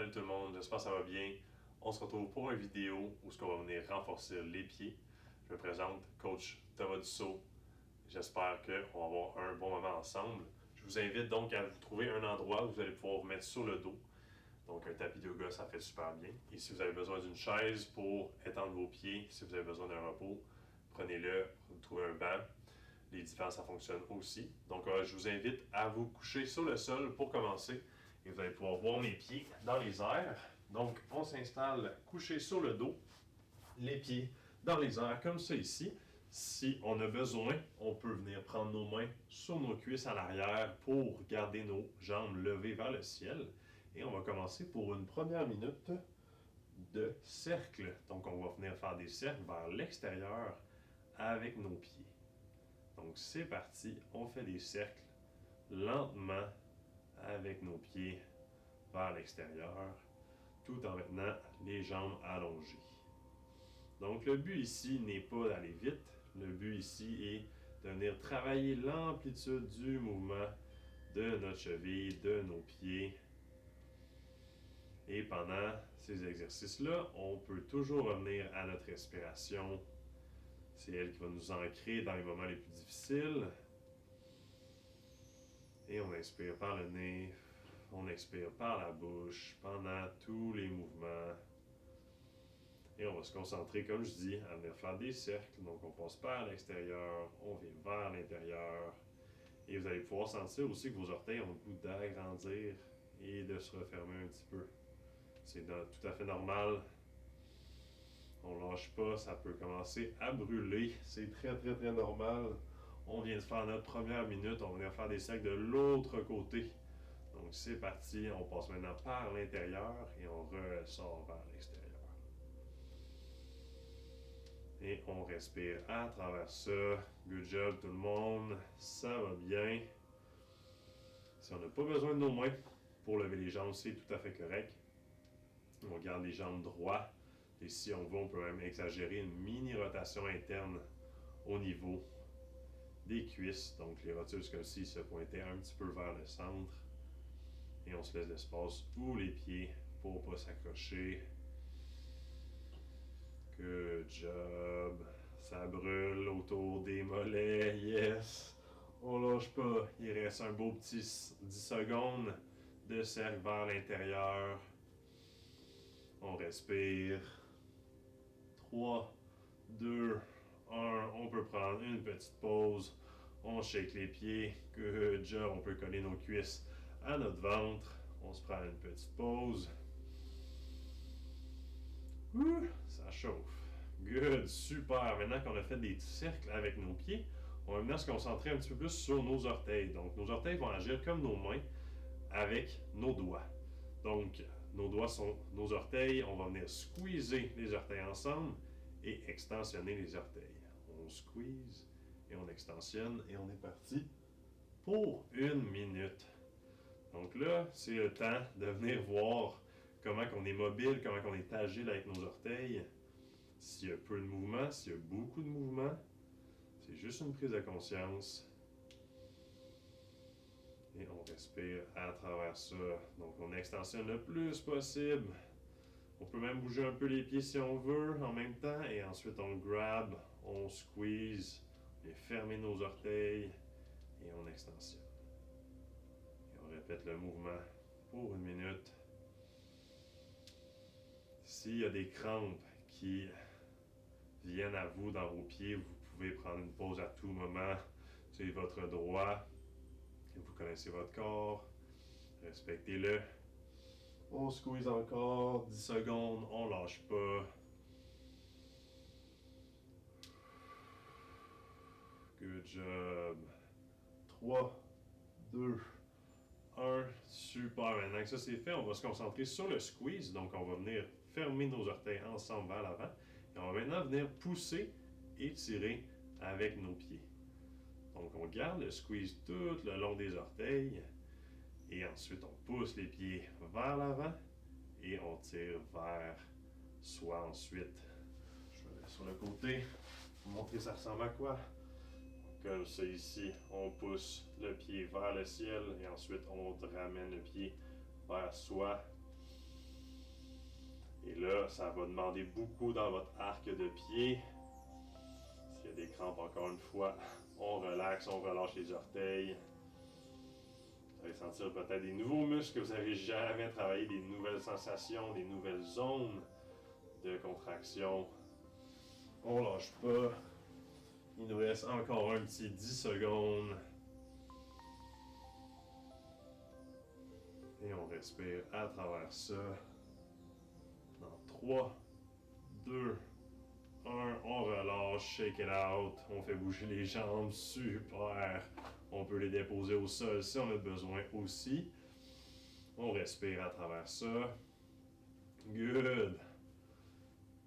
Salut tout le monde, j'espère que ça va bien. On se retrouve pour une vidéo où on va venir renforcer les pieds. Je me présente, coach Thomas Dussault. J'espère qu'on va avoir un bon moment ensemble. Je vous invite donc à vous trouver un endroit où vous allez pouvoir vous mettre sur le dos. Donc un tapis de yoga, ça fait super bien. Et si vous avez besoin d'une chaise pour étendre vos pieds, si vous avez besoin d'un repos, prenez-le, trouvez un banc. Les divans, ça fonctionne aussi. Donc je vous invite à vous coucher sur le sol pour commencer. Et vous allez pouvoir voir mes pieds dans les airs. Donc, on s'installe couché sur le dos, les pieds dans les airs, comme ça ici. Si on a besoin, on peut venir prendre nos mains sur nos cuisses à l'arrière pour garder nos jambes levées vers le ciel. Et on va commencer pour une première minute de cercle. Donc, on va venir faire des cercles vers l'extérieur avec nos pieds. Donc, c'est parti. On fait des cercles lentement avec nos pieds vers l'extérieur, tout en maintenant les jambes allongées. Donc le but ici n'est pas d'aller vite, le but ici est de venir travailler l'amplitude du mouvement de notre cheville, de nos pieds. Et pendant ces exercices-là, on peut toujours revenir à notre respiration. C'est elle qui va nous ancrer dans les moments les plus difficiles. Et on inspire par le nez, on expire par la bouche pendant tous les mouvements. Et on va se concentrer, comme je dis, à venir faire des cercles. Donc on passe par l'extérieur, on vient vers l'intérieur. Et vous allez pouvoir sentir aussi que vos orteils ont le goût d'agrandir et de se refermer un petit peu. C'est tout à fait normal. On ne lâche pas, ça peut commencer à brûler. C'est très très très normal. On vient de faire notre première minute, on vient faire des cercles de l'autre côté. Donc c'est parti, on passe maintenant par l'intérieur et on ressort vers l'extérieur. Et on respire à travers ça. Good job tout le monde, ça va bien. Si on n'a pas besoin de nos mains pour lever les jambes, c'est tout à fait correct. On garde les jambes droites. Et si on veut, on peut même exagérer une mini rotation interne au niveau des cuisses. Donc les rotules comme si se pointaient un petit peu vers le centre. Et on se laisse l'espace ou les pieds pour ne pas s'accrocher. Good job. Ça brûle autour des mollets. Yes. On lâche pas. Il reste un beau petit 10 secondes de cercle vers l'intérieur. On respire. 3, 2, 1. On peut prendre une petite pause. On shake les pieds. Good job. On peut coller nos cuisses à notre ventre. On se prend une petite pause. Ça chauffe. Good, super. Maintenant qu'on a fait des cercles avec nos pieds, on va maintenant se concentrer un petit peu plus sur nos orteils. Donc, nos orteils vont agir comme nos mains avec nos doigts. Donc, nos doigts sont nos orteils. On va venir squeezer les orteils ensemble et extensionner les orteils. On squeeze et on extensionne et on est parti pour une minute. Donc là, c'est le temps de venir voir comment on est mobile, comment on est agile avec nos orteils. S'il y a peu de mouvement, s'il y a beaucoup de mouvement, c'est juste une prise de conscience. Et on respire à travers ça. Donc on extensionne le plus possible. On peut même bouger un peu les pieds si on veut en même temps. Et ensuite on grab, on squeeze, on vient fermer nos orteils et on extensionne. On répète le mouvement pour une minute. S'il y a des crampes qui viennent à vous dans vos pieds, vous pouvez prendre une pause à tout moment. C'est votre droit. Vous connaissez votre corps. Respectez-le. On squeeze encore 10 secondes. On lâche pas. Good job. 3, 2, 1, super. Maintenant que ça c'est fait, on va se concentrer sur le squeeze. Donc, on va venir fermer nos orteils ensemble vers l'avant. Et on va maintenant venir pousser et tirer avec nos pieds. Donc, on garde le squeeze tout le long des orteils. Et ensuite, on pousse les pieds vers l'avant. Et on tire vers soi ensuite. Je vais aller sur le côté pour montrer ça ressemble à quoi. Comme ça ici, on pousse le pied vers le ciel et ensuite on ramène le pied vers soi. Et là, ça va demander beaucoup dans votre arc de pied. S'il y a des crampes, encore une fois, on relaxe, on relâche les orteils. Vous allez sentir peut-être des nouveaux muscles que vous n'avez jamais travaillé, des nouvelles sensations, des nouvelles zones de contraction. On lâche pas. Il nous reste encore un petit 10 secondes. Et on respire à travers ça. Dans 3, 2, 1, on relâche, shake it out. On fait bouger les jambes, super. On peut les déposer au sol si on a besoin aussi. On respire à travers ça. Good.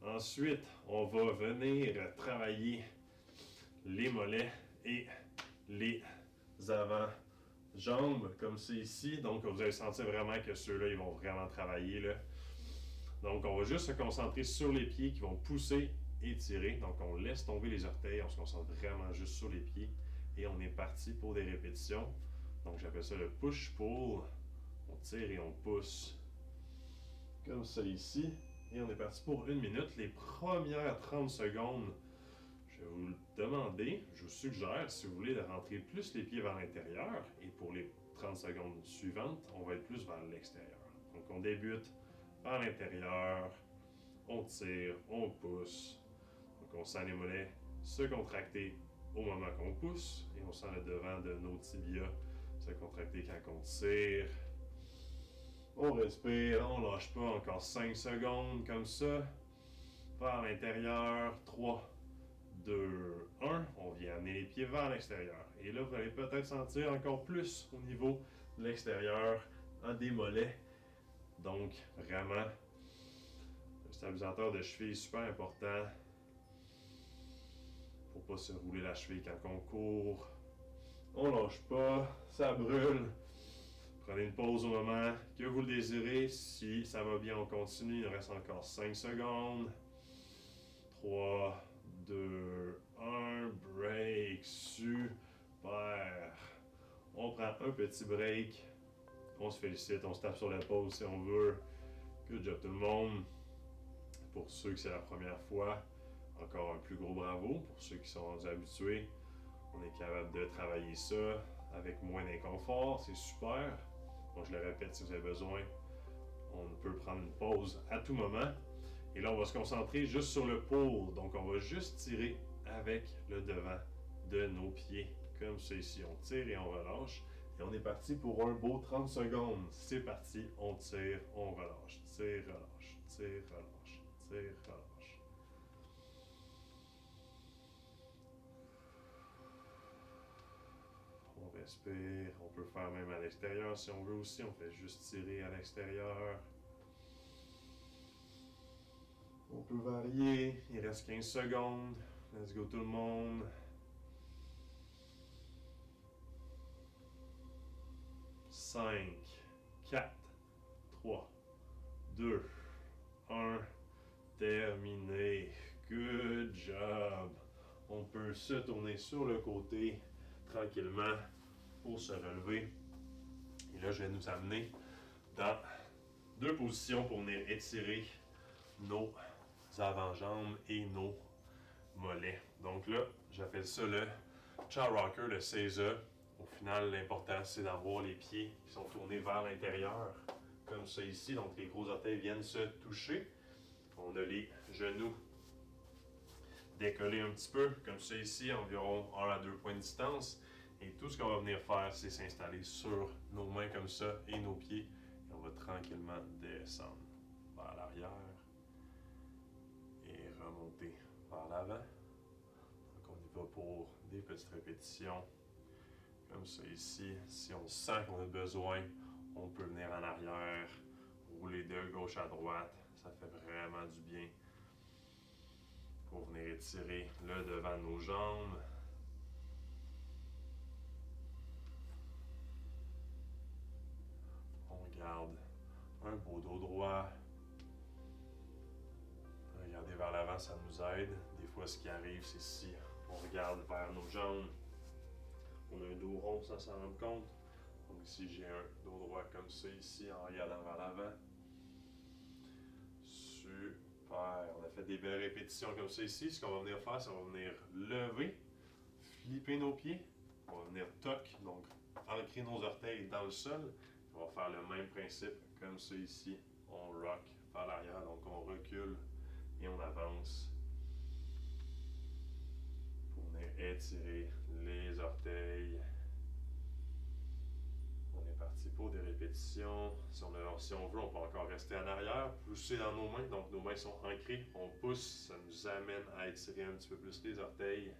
Ensuite, on va venir travailler les mollets et les avant-jambes, comme c'est ici. Donc, vous allez sentir vraiment que ceux-là, ils vont vraiment travailler, là. Donc, on va juste se concentrer sur les pieds qui vont pousser et tirer. Donc, on laisse tomber les orteils, on se concentre vraiment juste sur les pieds. Et on est parti pour des répétitions. Donc, j'appelle ça le push-pull. On tire et on pousse. Comme ça ici. Et on est parti pour 1 minute. Les premières 30 secondes, je vais vous le demander, je vous suggère, si vous voulez, de rentrer plus les pieds vers l'intérieur. Et pour les 30 secondes suivantes, on va être plus vers l'extérieur. Donc, on débute par l'intérieur, on tire, on pousse. Donc, on sent les mollets se contracter au moment qu'on pousse et on sent le devant de nos tibias se contracter quand on tire. On respire, on lâche pas, encore 5 secondes comme ça. Vers l'intérieur, 3, 2, 1. On vient amener les pieds vers l'extérieur. Et là, vous allez peut-être sentir encore plus au niveau de l'extérieur, des mollets. Donc, vraiment, le stabilisateur de cheville est super important pour ne pas se rouler la cheville quand on court. On lâche pas, ça brûle. Prenez une pause au moment que vous le désirez. Si ça va bien, on continue. Il nous reste encore 5 secondes. 3, 2, 1, break. Super. On prend un petit break. On se félicite, on se tape sur l'épaule si on veut. Good job tout le monde. Pour ceux que c'est la première fois, encore un plus gros bravo. Pour ceux qui sont habitués, on est capable de travailler ça avec moins d'inconfort. C'est super. Donc je le répète, si vous avez besoin, on peut prendre une pause à tout moment. Et là, on va se concentrer juste sur le pull. Donc on va juste tirer avec le devant de nos pieds. Comme ça ici, on tire et on relâche. Et on est parti pour un beau 30 secondes. C'est parti, on tire, on relâche. Tire, relâche, tire, relâche, tire, relâche. On respire, on peut faire même à l'extérieur si on veut aussi. On fait juste tirer à l'extérieur. On peut varier. Il reste 15 secondes. Let's go tout le monde. 5, 4, 3, 2, 1. Terminé. Good job. On peut se tourner sur le côté tranquillement pour se relever. Et là, je vais nous amener dans 2 positions pour venir étirer nos avant-jambes et nos mollets. Donc là, j'appelle ça le Chow Rocker, le Seiza. Au final, l'important, c'est d'avoir les pieds qui sont tournés vers l'intérieur, comme ça ici. Donc, les gros orteils viennent se toucher. On a les genoux décollés un petit peu, comme ça ici, environ 1 à 2 points de distance. Et tout ce qu'on va venir faire, c'est s'installer sur nos mains comme ça et nos pieds. Et on va tranquillement descendre vers l'arrière et remonter vers l'avant. Donc, on y va pour des petites répétitions. Comme ça ici, si on sent qu'on a besoin, on peut venir en arrière, rouler de gauche à droite. Ça fait vraiment du bien pour venir étirer le devant de nos jambes. On garde un beau dos droit. Regarder vers l'avant, ça nous aide. Des fois, ce qui arrive, c'est si on regarde vers nos jambes, on a un dos rond sans s'en rendre compte. Donc si j'ai un dos droit comme ça ici, en regardant vers l'avant, super. des belles répétitions comme ça ici. Ce qu'on va venir faire, c'est qu'on va venir lever, flipper nos pieds. On va venir toc, donc ancrer nos orteils dans le sol. On va faire le même principe comme ça ici. On rock vers l'arrière, donc on recule et on avance pour venir étirer les orteils. On est parti pour des répétitions. Si on veut, on peut encore rester en arrière, pousser dans nos mains. Donc nos mains sont ancrées. On pousse, ça nous amène à étirer un petit peu plus les orteils.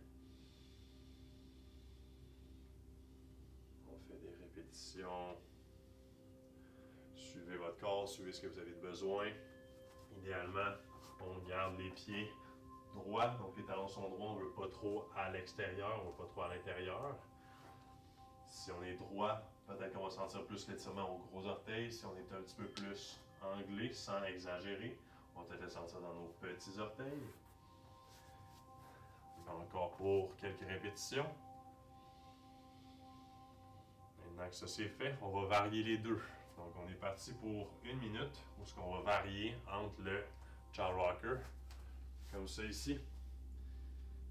On fait des répétitions. Suivez votre corps, suivez ce que vous avez besoin. Idéalement, on garde les pieds droits, donc les talons sont droits, on ne veut pas trop à l'extérieur, on ne veut pas trop à l'intérieur. Si on est droit, peut-être qu'on va sentir plus l'étirement aux gros orteils. Si on est un petit peu plus anglais, sans exagérer, on va peut-être le sentir dans nos petits orteils. Encore pour quelques répétitions. Maintenant que ça c'est fait, on va varier les deux. Donc on est parti pour 1 minute où ce qu'on va varier entre le child rocker, comme ça ici,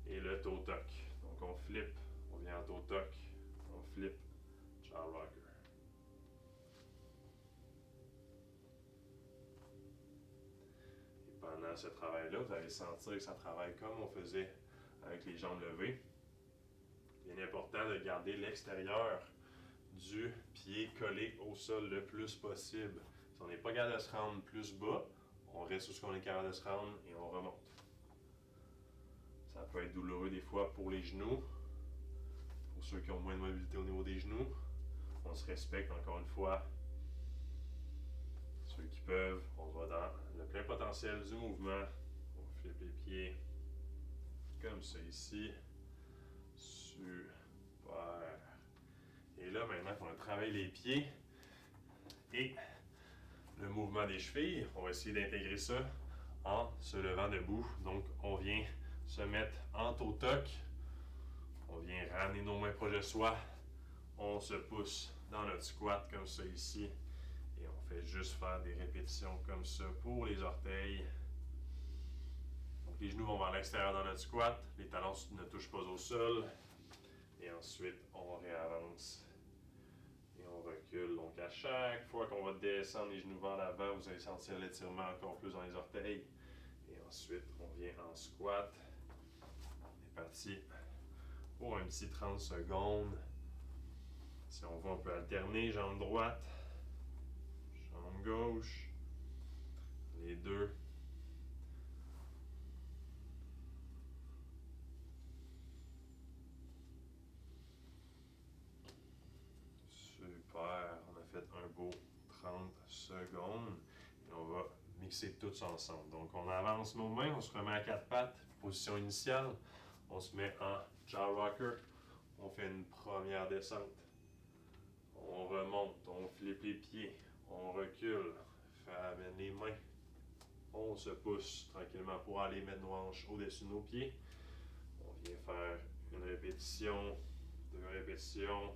et le toe tuck. Donc on flippe, on vient en toe tuck, on flippe, child rocker. Et pendant ce travail-là, vous allez sentir que ça travaille comme on faisait avec les jambes levées. Bien important de garder l'extérieur du pied collé au sol le plus possible. Si on n'est pas capable de se rendre plus bas, on reste où ce qu'on est capable de se rendre et on remonte. Ça peut être douloureux des fois pour les genoux. Pour ceux qui ont moins de mobilité au niveau des genoux, on se respecte encore une fois. Ceux qui peuvent, on va dans le plein potentiel du mouvement. On flippe les pieds comme ça ici. Super. Et là, maintenant qu'on a travaillé les pieds et le mouvement des chevilles, on va essayer d'intégrer ça en se levant debout. Donc, on vient se mettre en toe tuck. On vient ramener nos mains proches de soi. On se pousse dans notre squat comme ça ici. Et on fait juste faire des répétitions comme ça pour les orteils. Donc, les genoux vont vers l'extérieur dans notre squat. Les talons ne touchent pas au sol. Et ensuite, on réavance. Et on recule. Donc, à chaque fois qu'on va descendre les genoux vers l'avant, vous allez sentir l'étirement encore plus dans les orteils. Et ensuite, on vient en squat. On est parti pour un petit 30 secondes. Si on veut, on peut alterner jambe droite, jambe gauche, les deux. Super, on a fait un beau 30 secondes et on va mixer tout ensemble. Donc on avance nos mains, on se remet à quatre pattes, position initiale, on se met en child rocker, on fait une première descente, on remonte, on flippe les pieds, on recule, ramène les mains, on se pousse tranquillement pour aller mettre nos hanches au-dessus de nos pieds, on vient faire une répétition, 2 répétitions,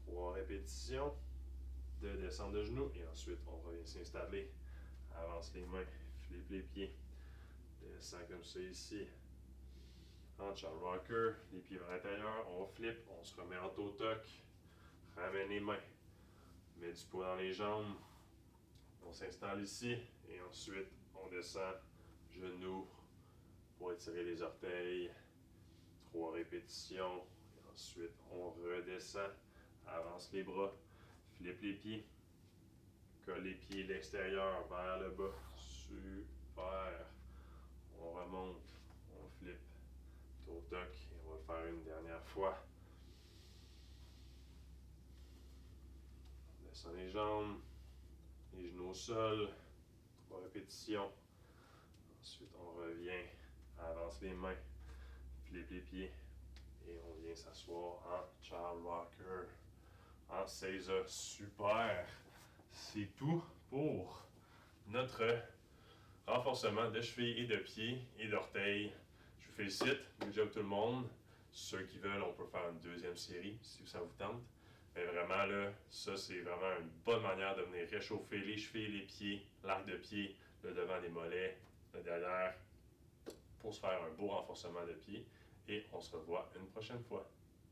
3 répétitions de descente de genoux et ensuite on revient s'installer, avance les mains, flippe les pieds, descend comme ça ici, en child rocker, les pieds vers l'intérieur, on flippe, on se remet en toe tuck, ramène les mains, met du poids dans les jambes, on s'installe ici et ensuite on descend genoux pour étirer les orteils, 3 répétitions et ensuite on redescend. Avance les bras, flippe les pieds, colle les pieds l'extérieur vers le bas, super. On remonte, on flippe, toe tuck et on va le faire une dernière fois. On descend les jambes, les genoux au sol, 3 répétitions. Ensuite on revient, avance les mains, flippe les pieds et on vient s'asseoir en child rocker. Ah, c'est ça, super! C'est tout pour notre renforcement de cheville et de pied et d'orteils. Je vous félicite, good job tout le monde. Ceux qui veulent, on peut faire une deuxième série si ça vous tente. Mais vraiment là, ça c'est vraiment une bonne manière de venir réchauffer les chevilles, les pieds, l'arc de pied, le devant des mollets. derrière pour se faire un beau renforcement de pied et on se revoit une prochaine fois.